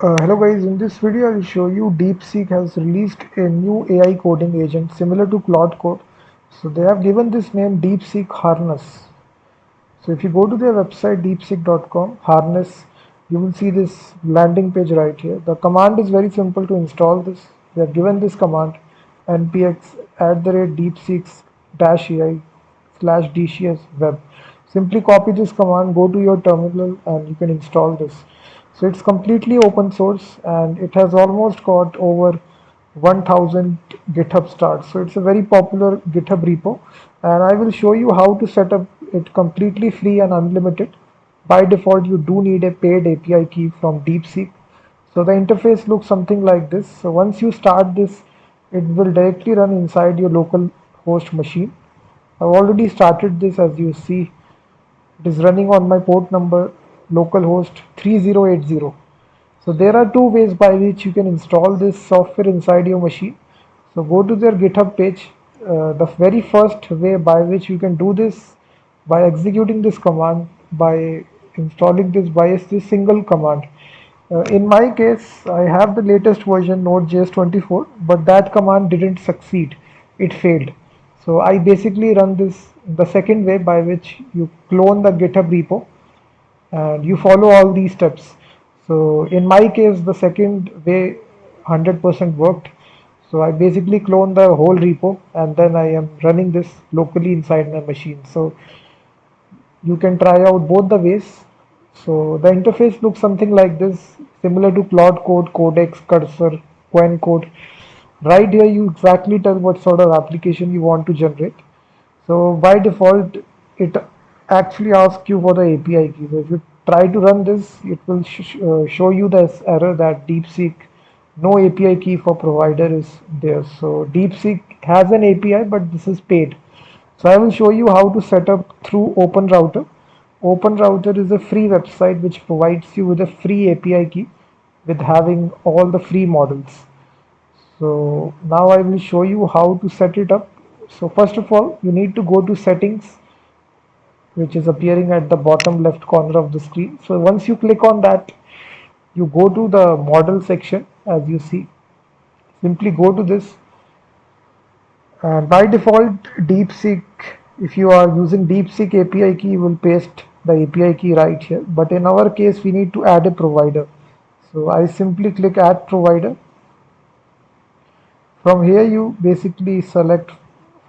Hello guys, in this video I will show you DeepSeek has released a new AI coding agent similar to Claude Code. So they have given this name DeepSeek Harness. So if you go to their website deepseek.com harness, you will see this landing page right here. The command is very simple to install this. They have given this command npx @deepseeks -ai /dcs web. Simply copy this command, go to your terminal and you can install this. So it's completely open source and it has almost got over 1000 GitHub starts. So it's a very popular GitHub repo and I will show you how to set up it completely free and unlimited. By default, you do need a paid API key from DeepSeek. So the interface looks something like this. So once you start this, it will directly run inside your local host machine. I've already started this as you see. It is running on my port number localhost 3080. So there are two ways by which you can install this software inside your machine. So go to their GitHub page. The very first way by which you can do this by executing this command by installing this by this single command. In my case, I have the latest version Node.js 24, but that command didn't succeed. It failed. So I basically run this the second way by which you clone the GitHub repo and you follow all these steps. So in my case, the second way 100% worked. So I basically clone the whole repo and then I am running this locally inside my machine. So you can try out both the ways. So the interface looks something like this, similar to Claude Code, Codex, Cursor, Quen Code. Right here, you exactly tell what sort of application you want to generate. So by default, it actually asks you for the API key. So if you try to run this, it will show you this error that DeepSeek no API key for provider is there. So DeepSeek has an API, but this is paid. So I will show you how to set up through OpenRouter. OpenRouter is a free website which provides you with a free API key with having all the free models. So now I will show you how to set it up. So first of all, you need to go to settings, which is appearing at the bottom left corner of the screen. So once you click on that, you go to the model section as you see. Simply go to this. And by default, DeepSeek, if you are using DeepSeek API key, you will paste the API key right here. But in our case, we need to add a provider. So I simply click add provider. From here, you basically select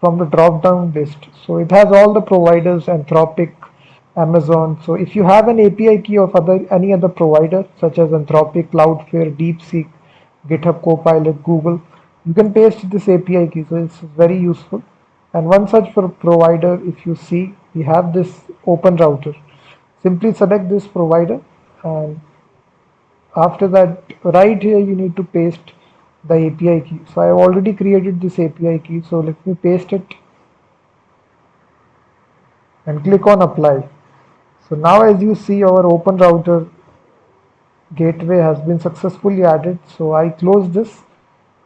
from the drop down list. So it has all the providers, Anthropic, Amazon. So if you have an API key of any other provider, such as Anthropic, Cloudflare, DeepSeek, GitHub Copilot, Google, you can paste this API key. So it's very useful. And one such provider, if you see, we have this OpenRouter. Simply select this provider and after that, right here, you need to paste the API key. So I have already created this API key. So let me paste it and click on apply. So now as you see, our open router gateway has been successfully added. So I close this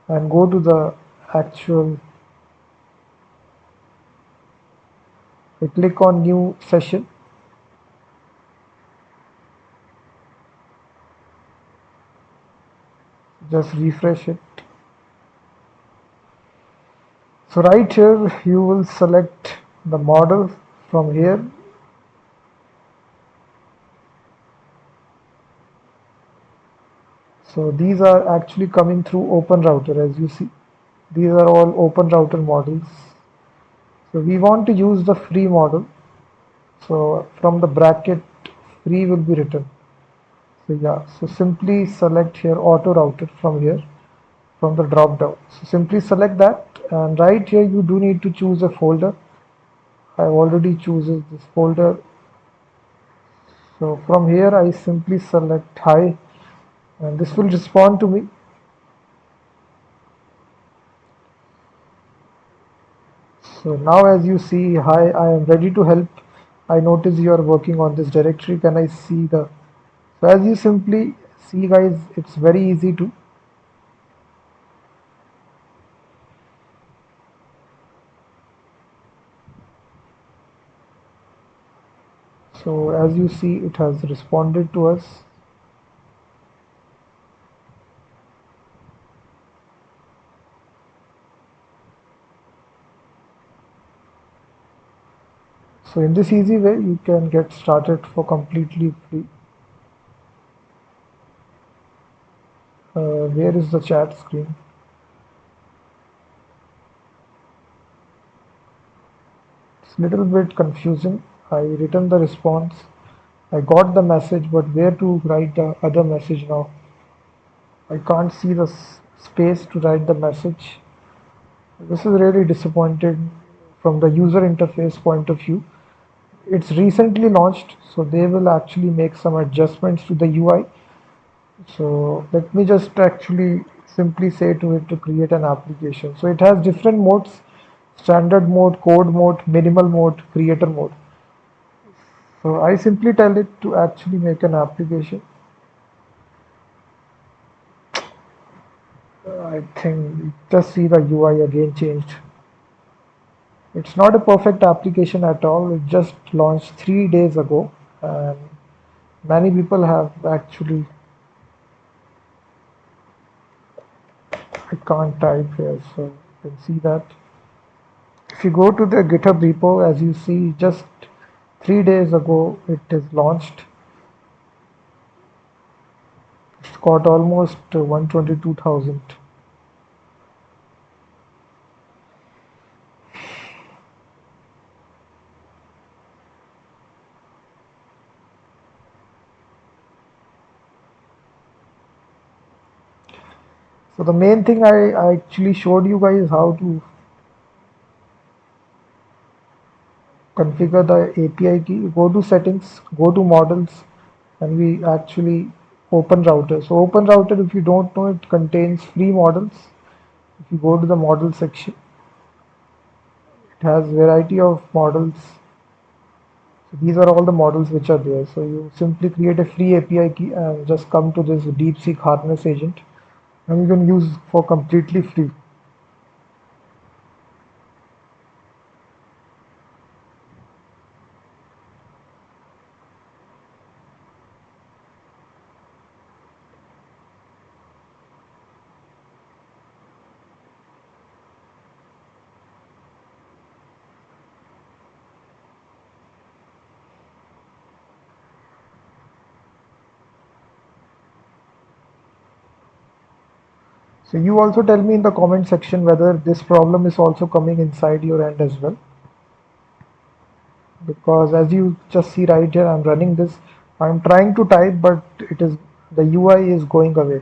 and go to the actual, I click on new session. Just refresh it. So right here, you will select the model from here. So these are actually coming through OpenRouter as you see. These are all OpenRouter models. So we want to use the free model. So from the bracket free will be written. So yeah, so simply select here auto router from here from the drop down. So simply select that and right here you do need to choose a folder. I've already chooses this folder. So from here I simply select hi and this will respond to me. So now as you see, hi, I am ready to help. I notice you are working on this directory. Can I see the, so as you simply see guys, it's very easy to. So as you see, it has responded to us. So in this easy way, you can get started for completely free. Where is the chat screen? It's a little bit confusing. I written the response. I got the message, but where to write the other message now? I can't see the space to write the message. This is really disappointing from the user interface point of view. It's recently launched, so they will actually make some adjustments to the UI. So let me just actually simply say to it to create an application. So it has different modes: standard mode, code mode, minimal mode, creator mode. So I simply tell it to actually make an application. I think just see the UI again changed. It's not a perfect application at all. It just launched 3 days ago, and many people have actually. I can't type here, so you can see that. If you go to the GitHub repo, as you see, just 3 days ago it is launched. It's got almost 122,000. So the main thing I actually showed you guys how to configure the API key. Go to settings, go to models, and we actually open router. So open router, if you don't know, it contains free models. If you go to the model section, it has variety of models. So these are all the models which are there. So you simply create a free API key and just come to this DeepSeek harness agent, and you can use for completely free. So you also tell me in the comment section whether this problem is also coming inside your end as well. Because as you just see right here, I'm running this. I'm trying to type, but it is the UI is going away.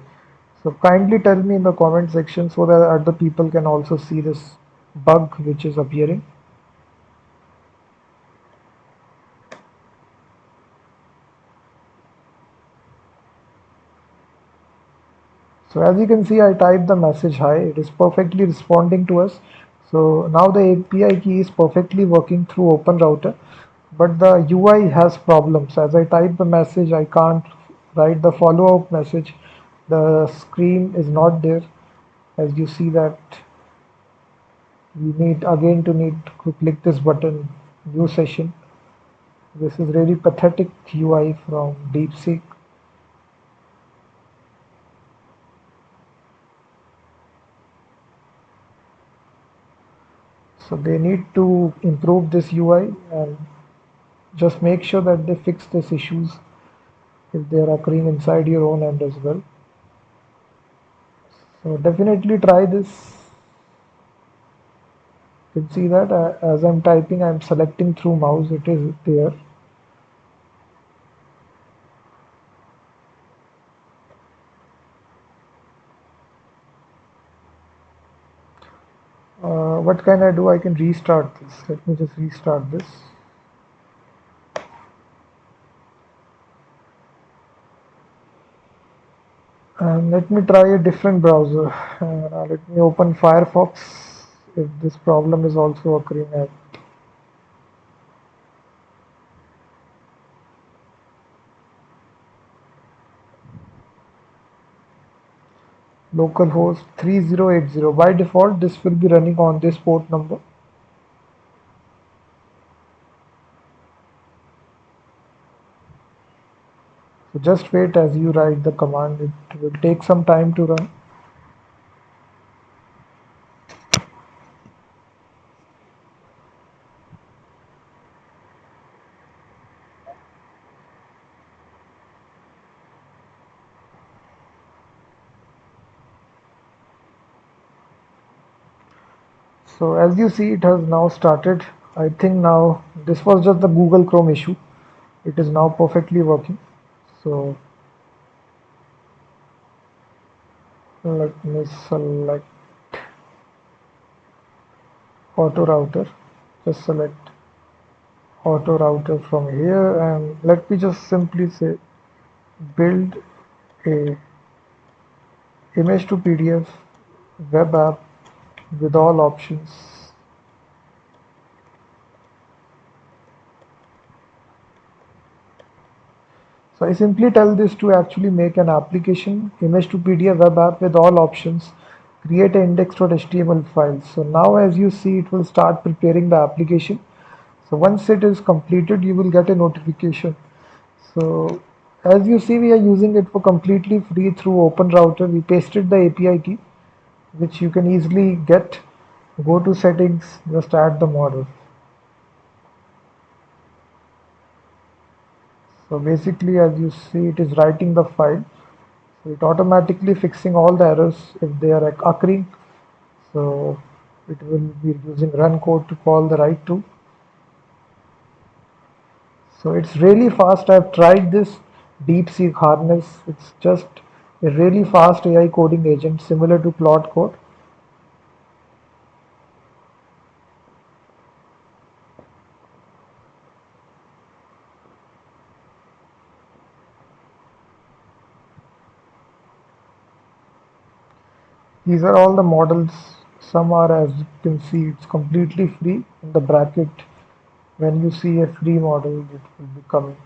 So kindly tell me in the comment section so that other people can also see this bug which is appearing. So as you can see, I typed the message hi. It is perfectly responding to us. So now the API key is perfectly working through OpenRouter, but the UI has problems. As I type the message, I can't write the follow-up message. The screen is not there. As you see that we need to click this button, new session. This is really pathetic UI from DeepSeek. So they need to improve this UI and just make sure that they fix these issues if they are occurring inside your own end as well. So definitely try this. You can see that as I'm typing, I'm selecting through mouse. It is there. What can I do? I can restart this. Let me just restart this. And let me try a different browser. Let me open Firefox if this problem is also occurring at localhost 3080. By default, this will be running on this port number. So just wait as you write the command. It will take some time to run. So as you see, it has now started. I think now this was just the Google Chrome issue. It is now perfectly working. So let me select auto router. Just select auto router from here, and let me just simply say build a image to PDF web app with all options. So I simply tell this to actually make an application image to PDF web app with all options, create an index.html file. So now as you see, it will start preparing the application. So once it is completed, you will get a notification. So as you see, we are using it for completely free through OpenRouter. We pasted the API key, which you can easily get. Go to settings, just add the model. So basically, as you see, it is writing the file. So it automatically fixing all the errors if they are occurring. So it will be using run code to call the right tool. So it's really fast. I've tried this DeepSeek harness. It's just a really fast AI coding agent similar to Claude Code. These are all the models. Some are, as you can see, it's completely free. In the bracket, when you see a free model, it will be coming.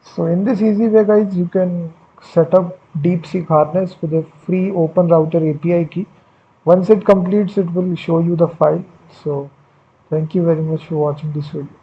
So in this easy way, guys, you can set up DeepSeek harness with a free OpenRouter API key. Once it completes, it will show you the file. So thank you very much for watching this video.